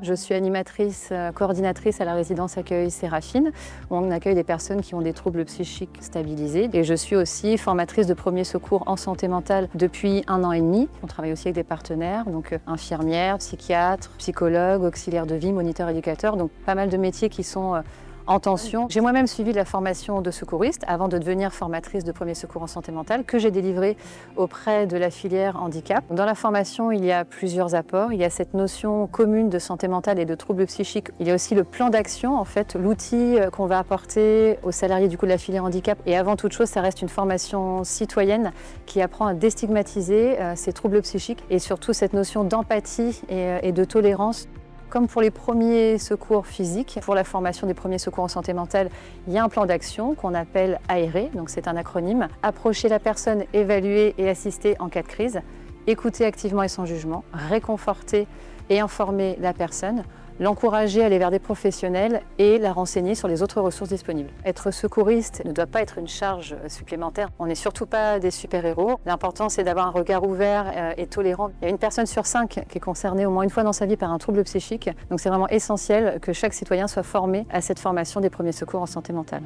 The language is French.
Je suis animatrice, coordinatrice à la résidence accueil Séraphine, où on accueille des personnes qui ont des troubles psychiques stabilisés. Et je suis aussi formatrice de premiers secours en santé mentale depuis 1 an et demi. On travaille aussi avec des partenaires, donc infirmières, psychiatres, psychologues, auxiliaires de vie, moniteurs éducateurs, donc pas mal de métiers qui sont en tension. J'ai moi-même suivi la formation de secouriste avant de devenir formatrice de premiers secours en santé mentale que j'ai délivrée auprès de la filière handicap. Dans la formation, il y a plusieurs apports. Il y a cette notion commune de santé mentale et de troubles psychiques. Il y a aussi le plan d'action, en fait, l'outil qu'on va apporter aux salariés de la filière handicap. Et avant toute chose, ça reste une formation citoyenne qui apprend à déstigmatiser ces troubles psychiques et surtout cette notion d'empathie et de tolérance. Comme pour les premiers secours physiques, pour la formation des premiers secours en santé mentale, il y a un plan d'action qu'on appelle AERE, donc c'est un acronyme. Approcher la personne, évaluer et assister en cas de crise, écouter activement et sans jugement, réconforter et informer la personne, l'encourager à aller vers des professionnels et la renseigner sur les autres ressources disponibles. Être secouriste ne doit pas être une charge supplémentaire. On n'est surtout pas des super-héros. L'important, c'est d'avoir un regard ouvert et tolérant. Il y a 1 personne sur 5 qui est concernée au moins 1 fois dans sa vie par un trouble psychique. Donc c'est vraiment essentiel que chaque citoyen soit formé à cette formation des premiers secours en santé mentale.